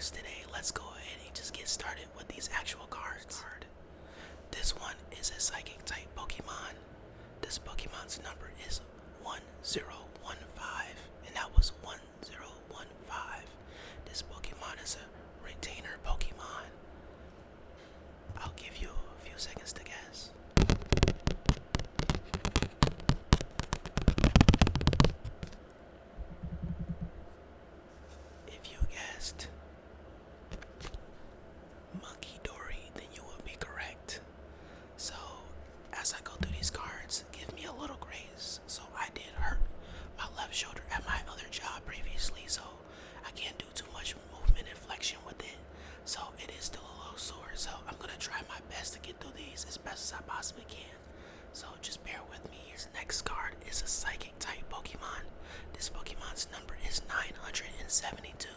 cards today. Let's go ahead and just get started with these actual cards. This one is a psychic type Pokemon. This Pokemon's number is 1015, and that was 1015. This Pokemon is a retainer Pokemon. I'll give you a few seconds to guess. If you guessed Monkey Dory, then you will be correct. So, as I go through these cards, give me a little grace. So, I did hurt my left shoulder at my other job previously, so I can't do too much movement and flexion with it. So, it is still a little sore. So, I'm going to try my best to get through these as best as I possibly can. So, just bear with me. This next card is a psychic type Pokemon. This Pokemon's number is 972.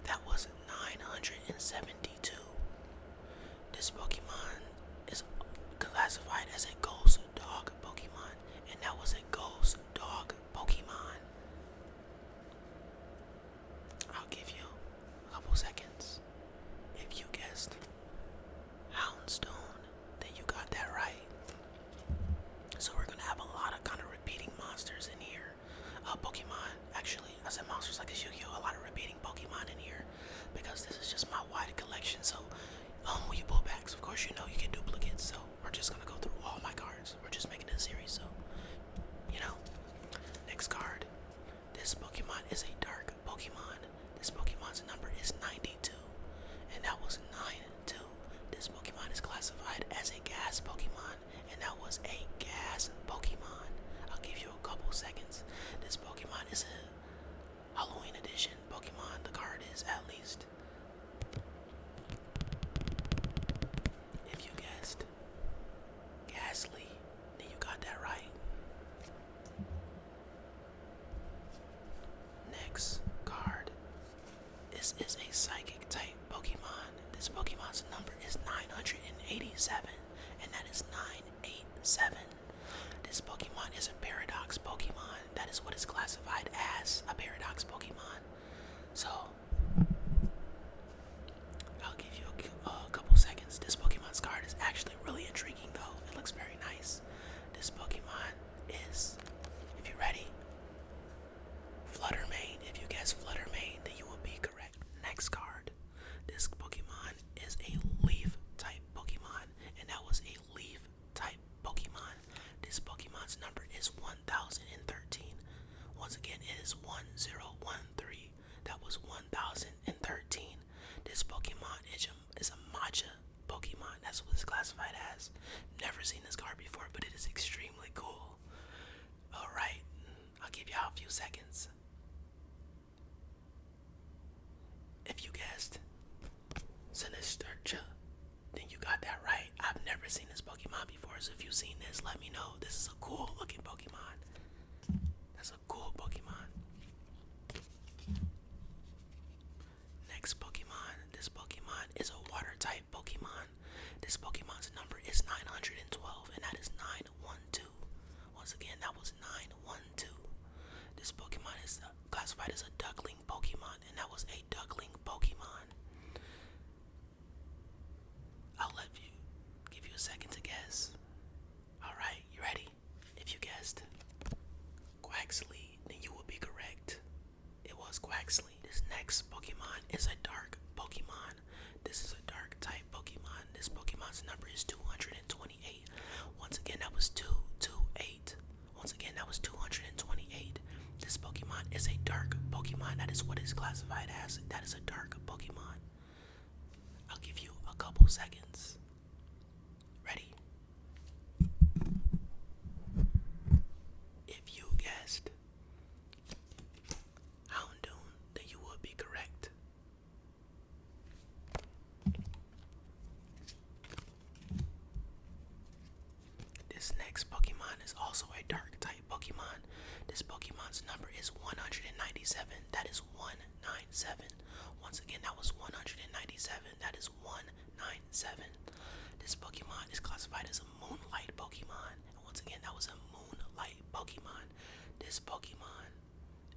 That was 972. This Pokemon is classified as a ghost dog Pokemon, and that was a ghost dog Pokemon. I'll give you a couple seconds. If you guessed Houndstone, then you got that right. So we're gonna have a lot of kind of repeating monsters in here. Pokemon, actually, I said monsters like a Yu-Gi-Oh! A lot of repeating Pokemon in here because this is just my wide collection. So, when you pull backs, of course, you know you get duplicates. So we're just gonna go through all my cards. We're just making it a series. So, next card. This Pokemon is a dark Pokemon. This Pokemon's number is 92, and that was 92. This Pokemon is classified as a gas Pokemon, and that was a gas Pokemon. I'll give you a couple seconds. This Pokemon is a Halloween edition Pokemon. The card is at least. If you guessed Ghastly, then you got that right. Next card. This is a psychic type Pokemon. This Pokemon's number is 987, and that is 987. This Pokemon is a paradox Pokemon. That is what is classified as a paradox Pokemon. So, I'll give you a couple seconds. This Pokemon's card is actually really intriguing though. It looks very nice. This Pokemon is, if you're ready, Fluttermane. If you guess Fluttermane, then you will be correct. Next card. This Pokemon is a leaf type Pokemon, and that was a leaf type Pokemon. This Pokemon's number is 1013. Once again, it is 1013. That was 1013. This Pokemon is a matcha Pokemon. That's what it's classified as. Never seen this card before, but it is extremely cool. Alright, I'll give y'all a few seconds. If you guessed Sinistercha, then you got that right. I've never seen this Pokemon before, so if you've seen this, let me know. This is a cool looking Pokemon. That's a cool Pokemon. Next Pokemon. This Pokemon is a water type Pokemon. This Pokemon's number is 912, and that is 912. Once again, that was 912. This Pokemon is classified as a duckling Pokemon, and that was a duckling Pokemon. I'll give you a second to guess. Alright, you ready? If you guessed Quaxly, then you will be correct. It was Quaxly. This next Pokemon is a dark Pokemon. This is a dark type Pokemon. This Pokemon's number is 228. Once again, that was 228. Once again, that was 228. This Pokemon is a dark Pokemon. That is what it's classified as. That is a dark Pokemon. I'll give you a couple seconds. Ready? If you guessed Houndoom, then you would be correct. This next Pokemon is also a dark type Pokemon. This Pokemon's number is 197. That is 197. Once again, that was 197. That is 197. This Pokemon is classified as a moonlight Pokemon. And once again, that was a moonlight Pokemon. This Pokemon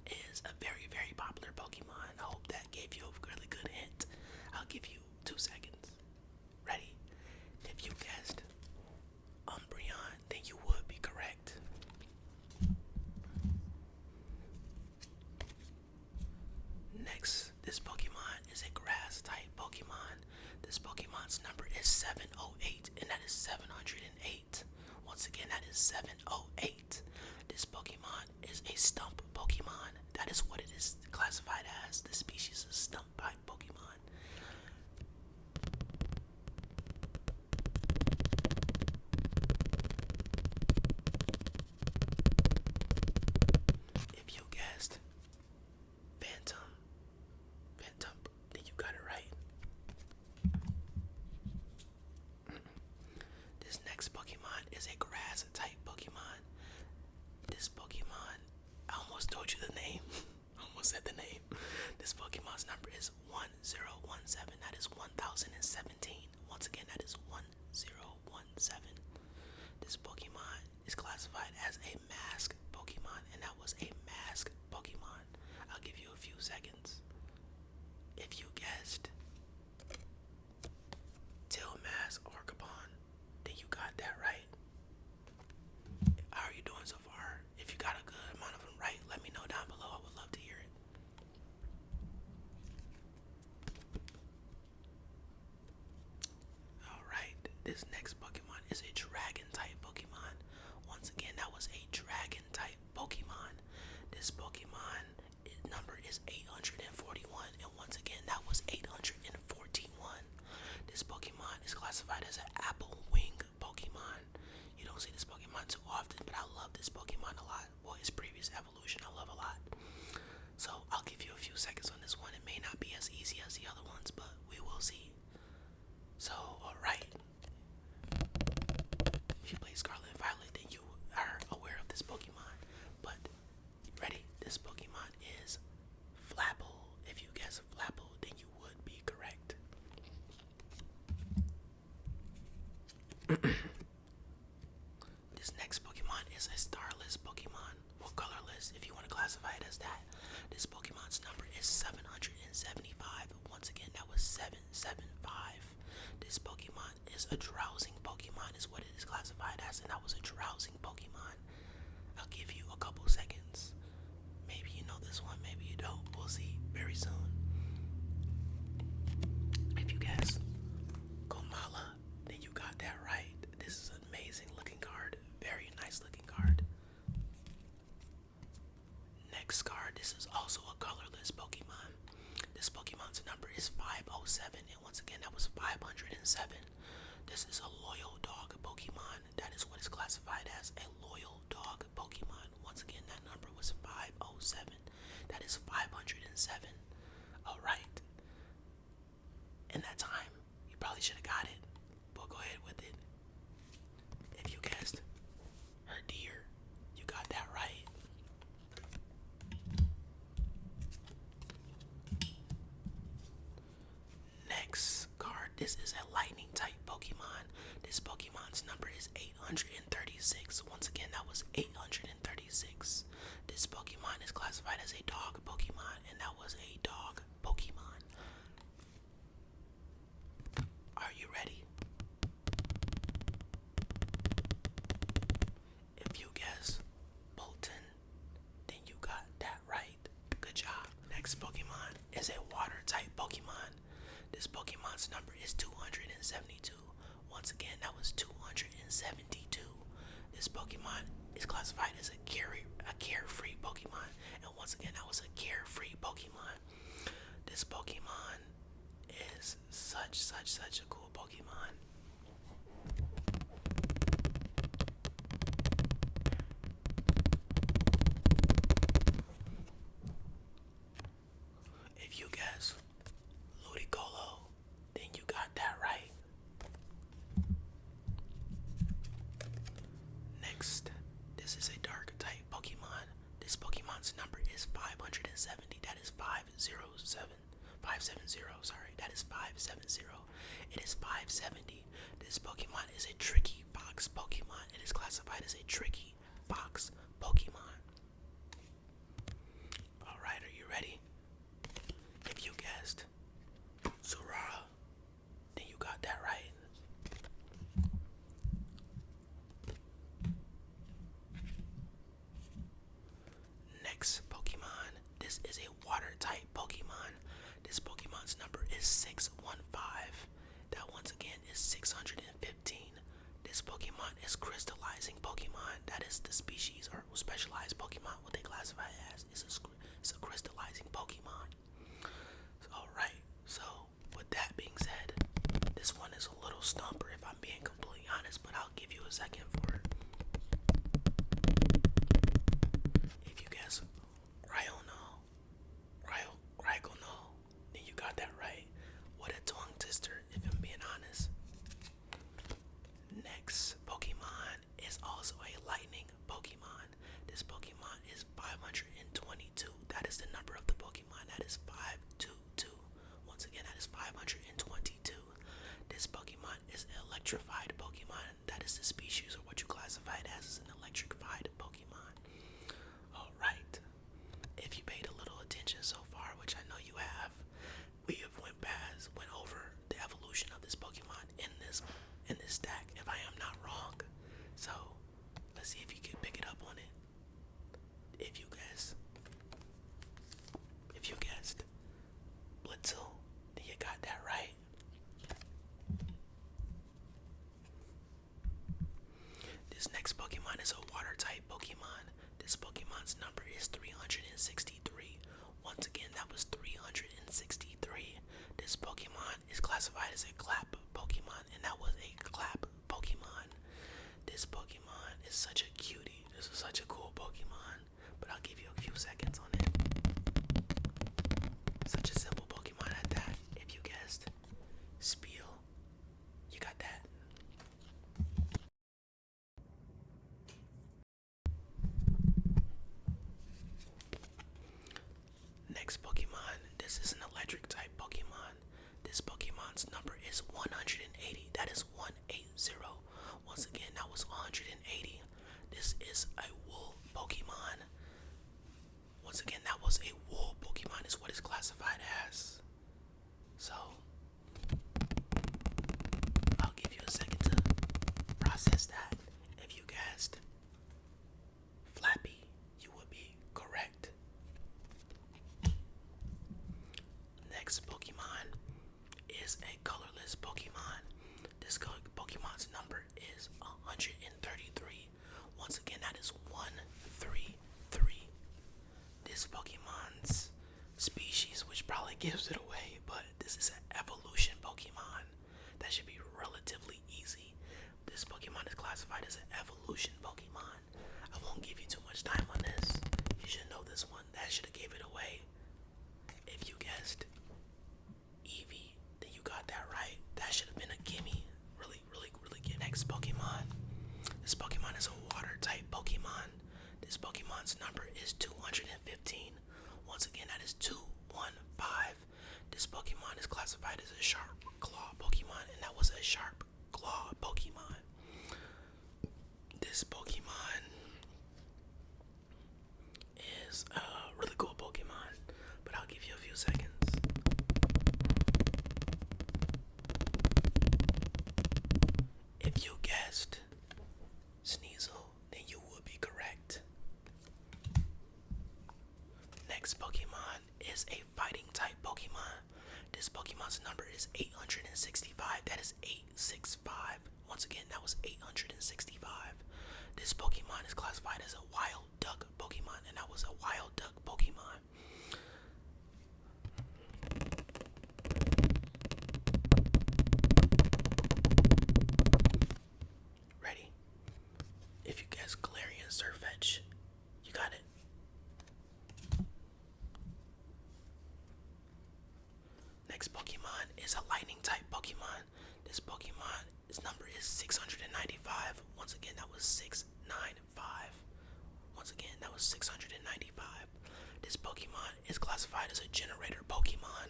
is a very, very popular Pokemon. I hope that gave you a really good hint. give you 2 seconds. Ready? If you guessed Umbreon, then you would be correct. Next, this Pokemon is a grass type Pokemon. This Pokemon's number is 708, and that is 708. Once again, that is 708. This Pokemon is a stump Pokemon. That is what it is classified as. The species is stump type Pokemon. If you guessed Phantom, then you got it right. This next Pokemon is a grass type Pokemon. This Pokemon, I almost told you the name. I almost said the name. This Pokemon's number is 1017. That is 1017. Once again, that is 1017. This Pokemon is classified as a mask Pokemon, and that was a mask Pokemon. I'll give you a few seconds. If you guessed Tailmask or Gabon, then you got that right. How are you doing so far? If you got a good amount of them right, let me know down below. I would love to hear it. Alright, this next Pokemon is a dragon type Pokemon. Once again, that was a dragon type Pokemon. This Pokemon number is 841, and once again, that was 841. This Pokemon is classified as an apple wing Pokemon. You don't see this Pokemon too often, but I love this Pokemon a lot. Well, its previous evolution I love a lot. So I'll give you a few seconds on this one. It may not be as easy as the other ones, but we will see. So, alright. If you play Scarlet and Violet, then you are aware of this Pokemon. But, ready? This Pokemon is Flapple. If you guess Flapple, then you would be correct. This next Pokemon is a starless Pokemon, or colorless if you want to classify it as that. This Pokemon's number is 775. Once again, that was 775. This Pokemon is a drowsing Pokemon, is what it is classified as, and that was a drowsing Pokemon. I'll give you a couple seconds. Maybe you know this one, maybe you don't. We'll see very soon. If you guess Komala, then you got that right. This is an amazing looking card. Very nice looking card. Next card, this is also a colorless Pokemon. This Pokemon's number is 507, and once again, that was 507. This is a loyal dog Pokemon. That is what is classified as a loyal dog Pokemon. Once again, that number was 507. That is 507. Alright. In that time, you probably should have got it, but go ahead with it. If you guessed her deer, you got that right. Next card, this is a lightning type Pokemon. This Pokemon's number is 836. Once again, that was 836. This Pokemon is classified as a dog Pokemon, and that was a dog Pokemon. Are you ready? If you guess Bolton, then you got that right. Good job. Next Pokemon is a water type Pokemon. This Pokemon's number is 272. Once again, that was 272. This Pokemon is classified as a carefree Pokemon, and once again, that was a carefree Pokemon. This Pokemon is such a cool Pokemon. If you guess Ludicolo, then you got that right. Next, this is a dark type Pokemon. This Pokemon's number is 570. That is 507. 570, sorry. That is 570. It is 570. This Pokemon is a tricky fox Pokemon. It is classified as a tricky fox Pokemon. Alright, are you ready? If you guessed Zora, Next Pokemon. This is a water type Pokemon. This Pokemon's number is 615. That once again is 615. This Pokemon is Crystallizing Pokemon. That is the species or specialized Pokemon. What they classify as is a crystallizing Pokemon. Alright, so with that being said, this one is a little stumper if I'm being completely honest, but I'll give you a second for it. If you guess Rhyono, then you got that right. What a tongue twister, if I'm being honest. Next Pokemon is also a lightning Pokemon. This Pokemon is 522. That is the number of the Pokemon. That is 522. Once again, that is 522. This Pokemon is an electrified Pokemon. That is the species or what you classify it as an electrified Pokemon. Alright. If you paid a little attention so far, which I know you have, we have went over the evolution of this Pokemon in this stack, if I am not wrong. So let's see if you can pick it up on it. If you guessed Blitzel, then you got that right. This next Pokemon is a water type Pokemon. This Pokemon's number is 363. Once again, that was 363. This Pokemon is classified as a clap Pokemon, and that was a clap Pokemon. This Pokemon is such a cutie. This is such a cool Pokemon, but I'll give you a few seconds on it. Such a simple Pokemon at that. If you guessed Spiel, you got that. Next Pokemon, this is an electric type Pokemon. This Pokemon's number is 180. That is 180. Once again, that was 180. This is a wool Pokemon. Once again, that was a wool Pokemon is what it's classified as. So, I'll give you a second to process that. If you guessed Flappy, you would be correct. Next Pokemon is a colorless Pokemon. This Pokemon's number is 133. Once again, that is 133. This Pokemon's species, which probably gives it away, but this is an evolution Pokemon. That should be relatively easy. This Pokemon is classified as an evolution Pokemon. I won't give you too much time on this. You should know this one. That should have gave it away. If you guessed Eevee, then you got that right. That should have been a gimme. Really gimme. Next Pokemon. This Pokemon is a water type Pokemon. This Pokemon's number is 215. Once again, that is 215. This Pokemon is classified as a sharp claw Pokemon, and that was a sharp claw Pokemon. This Pokemon is a really cool Pokemon, but I'll give you a few seconds. If you guessed Sneasel, then you would be correct. Next Pokemon is a fighting type Pokemon. This Pokemon's number is 865. That is 865. Once again, that was 865. This Pokemon is classified as a wild duck Pokemon, and that was a wild duck Pokemon. Ready? If you guess Galarian Surfetch, you got it. Next Pokemon is a lightning type Pokemon. This Pokemon's number is 695. Once again, that was 695. Once again, that was 695. This Pokemon is classified as a generator Pokemon.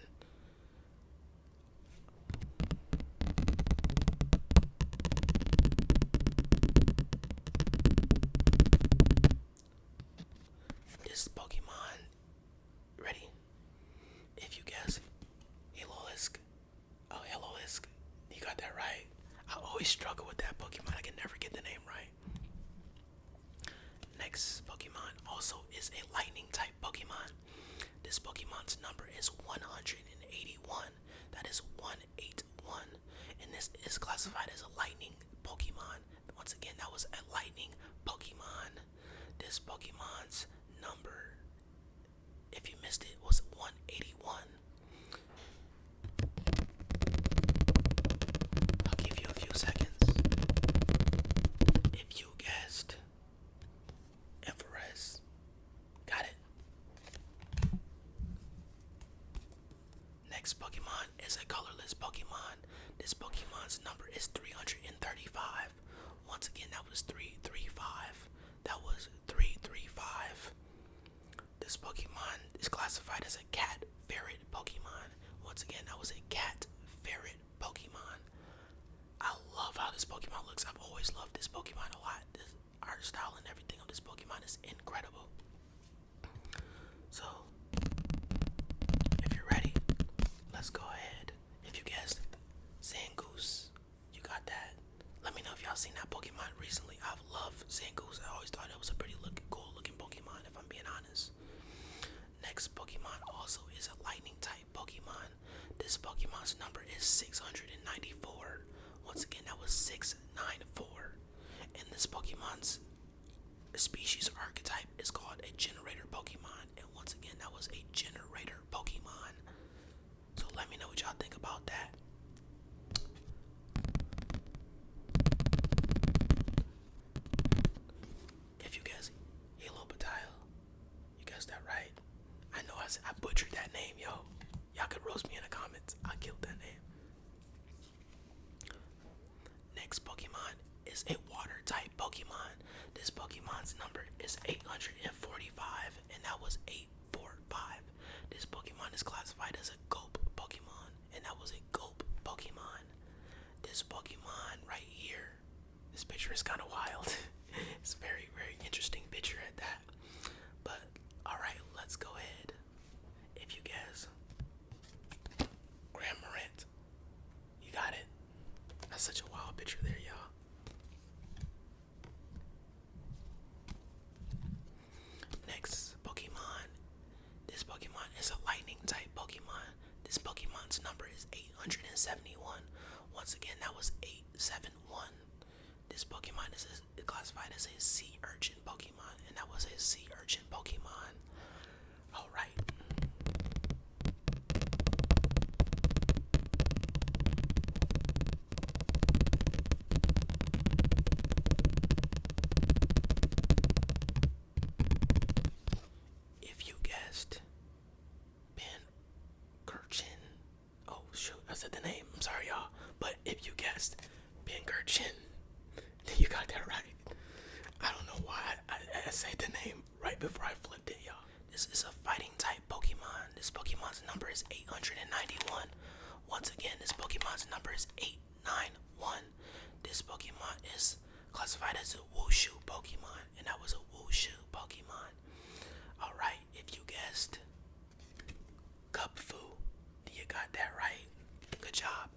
This Pokemon, ready? If you guess Helolisk, you got that right. I always struggle with that Pokemon. I can never get the name right. Next Pokemon also is a lightning type Pokemon. This Pokemon's number is 181. That is 181. And this is classified as a lightning Pokemon. Once again, that was a lightning Pokemon. This Pokemon's number, if you missed it, was 181. I'll give you a few seconds. If you guessed Everest, got it. Next Pokemon is a colorless Pokemon. This Pokemon's number is 335. Once again, that was 335. That was 335. This Pokemon is classified as a cat ferret Pokemon. Once again, that was a cat ferret Pokemon. I love how this Pokemon looks. I've always loved this Pokemon a lot. This art style and everything of this Pokemon is incredible. So, if you're ready, let's go ahead. If you guessed Zangoose, you got that. Let me know if y'all seen that Pokemon recently. I've loved Zangoose. I always thought it was a pretty cool looking Pokemon, if I'm being honest. Next Pokemon also is a lightning type Pokemon. This Pokemon's number is 694. Once again, that was 694. And this Pokemon's species archetype is called a generator Pokemon. And once again, that was a generator Pokemon. So let me know what y'all think about that. If you guess Halo Batile, you guessed that right. I know I butchered that name, yo. Y'all could roast me in the comments. I killed that name. Next Pokemon is a water type Pokemon. This Pokemon's number is 845, and that was 845. This Pokemon is classified as a Gulp Pokemon, and that was a Gulp Pokemon. This Pokemon right here, this picture is kind of wild. It's a very, very interesting picture at that. But, alright, let's go ahead. If you guess Cramorant, you got it. That's such a wild picture there, y'all. Next Pokemon. This Pokemon is a lightning type Pokemon. This Pokemon's number is 871. Once again, that was 871. This Pokemon is classified as a sea urchin Pokemon, and that was a sea urchin Pokemon. Alright. If you guessed Pincurchin, oh shoot, I said the name. I'm sorry, y'all. But if you guessed Pincurchin, you got that right. I don't know why I said the name right before I flipped it, y'all. This is a fighting type Pokemon. This Pokemon's number is 891. Once again, this Pokemon's number is 891. This Pokemon is classified as a Wushu Pokemon, and that was a Wushu Pokemon. Alright, if you guessed Cupfu, you got that right. Good job.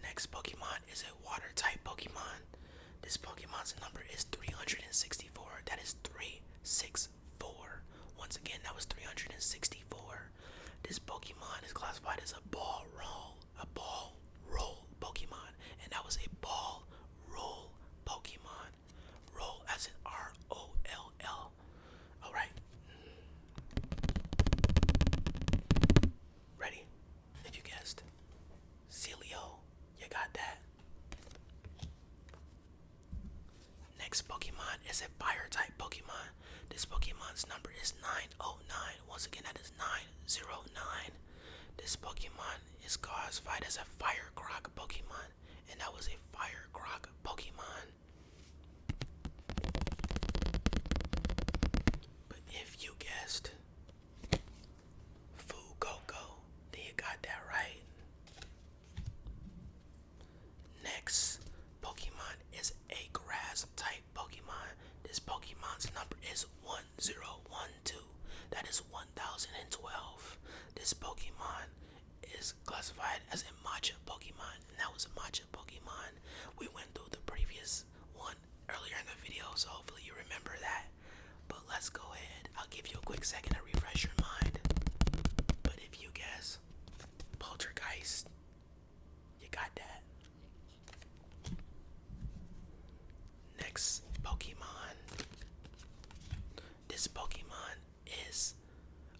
Next Pokemon is a water type Pokemon. This Pokemon's number is 364. That is 364. Once again, that was 364. This Pokemon is classified as a ball roll Pokemon, and that was a ball roll Pokemon. Roll as in ROLL. Alright. Ready? If you guessed Celio, you got that. Next Pokemon is a fire type Pokemon. This Pokemon's number is 909. Once again, that is 909. This Pokemon is classified as a fire croc Pokemon, and that was a fire croc Pokemon. But if you guessed Fuecoco, then you got that right. Next Pokemon is a grass type Pokemon. This Pokemon's number is 1012. That is 1012. This Pokemon is classified as a matcha Pokemon, and that was a matcha Pokemon. We went through the previous one earlier in the video, so hopefully you remember that. But let's go ahead. I'll give you a quick second to refresh your mind. But if you guess poltergeist, you got that. Next Pokemon. This Pokemon is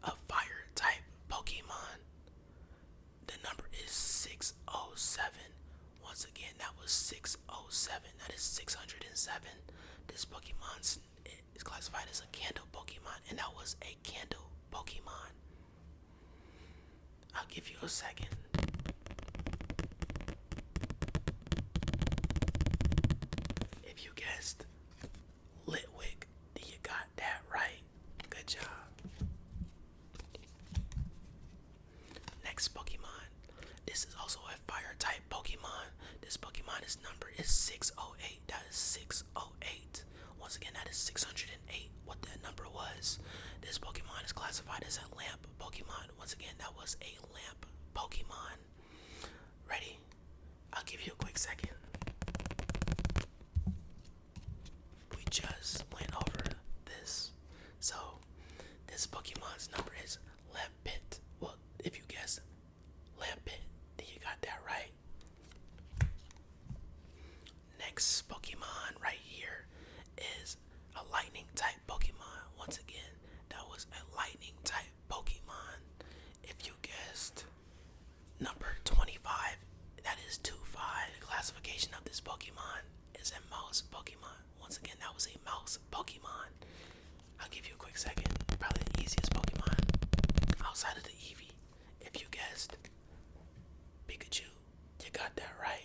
a fire type Pokemon. The number is 607. Once again, that was 607. That is 607. This Pokemon is classified as a candle Pokemon, and that was a candle Pokemon. I'll give you a second. If you guessed Litwick, then you got that right. Good job. Next Pokemon. This is also a fire type Pokemon. This Pokemon's number is 608. That is 608. Once again, that is 608. What that number was. This Pokemon is classified as a lamp Pokemon. Once again, that was a lamp Pokemon. Ready? I'll give you a quick second. We just went over this. So, this Pokemon's number is Lampit. Well, if you guess Lampit, then you got that right. Next Pokemon right here is a lightning type Pokemon. Once again, that was a lightning type Pokemon. If you guessed number 25, that is 25. The classification of this Pokemon is a mouse Pokemon. Once again, that was a mouse Pokemon. I'll give you a quick second. Probably the easiest Pokemon outside of the Eevee. If you guessed Pikachu, you got that right.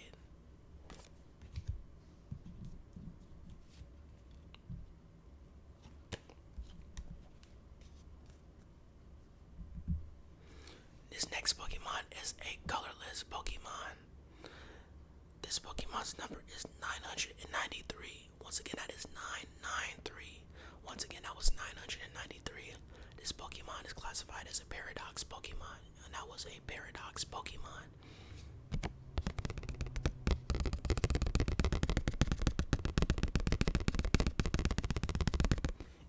This next Pokemon is a colorless Pokemon. This Pokemon's number is 993. Once again, that is 993. Once again, that was 993. This Pokemon is classified as a paradox Pokemon, and that was a paradox Pokemon.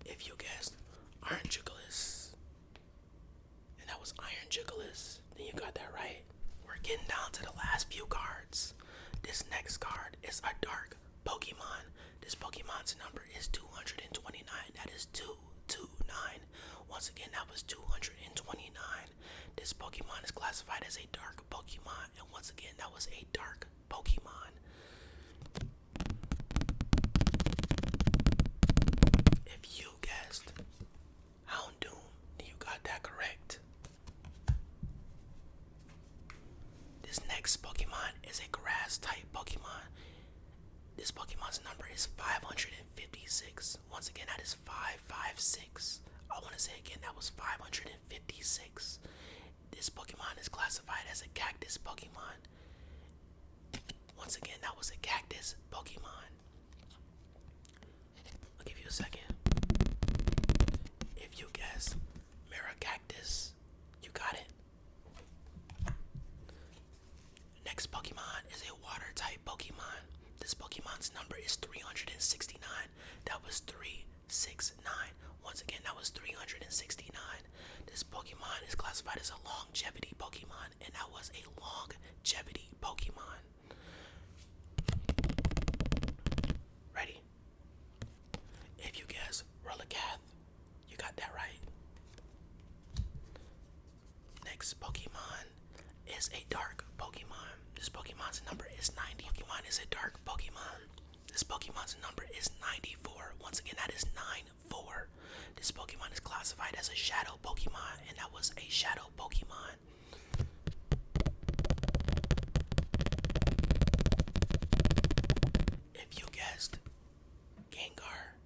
If you guessed Iron Jigglypuff, and that was Iron Jigglypuff, then you got that right. We're getting down to the last few cards. This next card is a dark Pokemon. This Pokemon's number is 229. That is 229. Once again, that was 229. This Pokemon is classified as a dark Pokemon, and once again, that was a dark Pokemon. If you guessed Houndoom, then you got that correct. This next Pokemon is a grass type Pokemon. This Pokemon's number is 556. Once again, that is 556. I want to say again, that was 556. This Pokemon is classified as a cactus Pokemon. Once again, that was a cactus Pokemon. I'll give you a second. If you guess Cactus, you got it. Next Pokemon is a water type Pokemon. This Pokemon's number is 369. That was 369. Once again, that was 369. This Pokemon is classified as a longevity Pokemon, and that was a longevity Pokemon. Ready? If you guess Relicath, you got that right. Next Pokemon is a dark Pokemon. This Pokemon's number is 90. Pokemon is a dark Pokemon. This Pokemon's number is 94. Once again, that is 94. This Pokemon is classified as a shadow Pokemon, and that was a shadow Pokemon. If you guessed Gengar,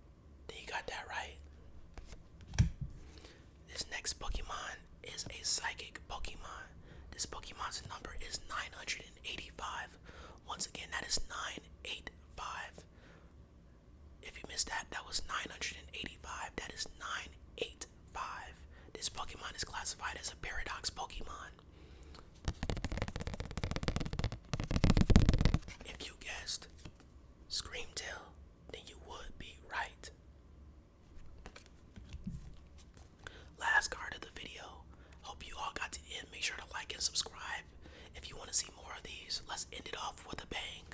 then you got that right. This next Pokemon is a psychic Pokemon. This Pokemon's number is 985. Once again, that is 985. If you missed that, that was 985. That is 985. This Pokemon is classified as a paradox Pokemon. cards. Let's end it off with a bang.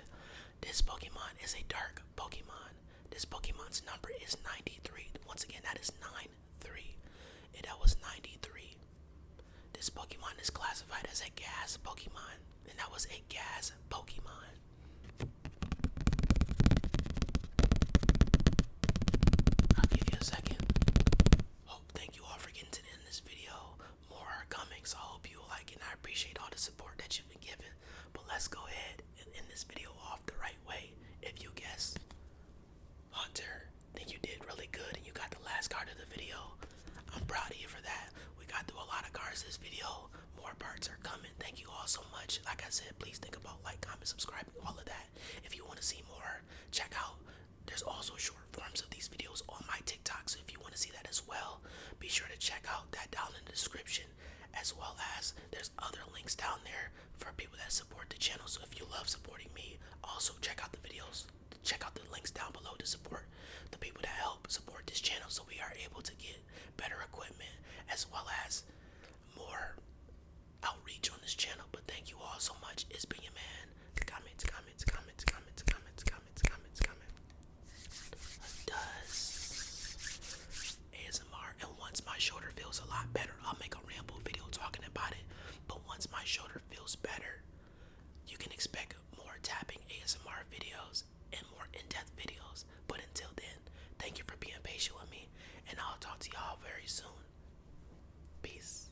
This Pokemon is a dark Pokemon. This Pokemon's number is 93. Once again, that is 93. And that was 93. This Pokemon is classified as a gas Pokemon. And that was a gas Pokemon. I'll give you a second. Thank you all for getting to the end of this video. More are coming, so I hope you like it, and I appreciate all the support that you've been giving. But let's go ahead and end this video off the right way. If you guessed Hunter, then you did really good and you got the last card of the video. I'm proud of you for that. We got through a lot of cards this video. More parts are coming. Thank you all so much. Like I said, please think about like, comment, subscribe, all of that. If you want to see more, check out. There's also short forms of these videos on my TikTok, so if you want to see that as well, be sure to check out that down in the description, as well as there's other links down there for people that support the channel. So if you love supporting me, also check out the videos, check out the links down below to support the people that help support this channel, so we are able to get better equipment as well as more outreach on this channel. But thank you all so much. It's been your man. Comments. Does ASMR, and once my shoulder feels a lot better, I'll make a ramble video talking about it. But once my shoulder feels better, you can expect more tapping ASMR videos and more in-depth videos. But until then, thank you for being patient with me, and I'll talk to y'all very soon. Peace.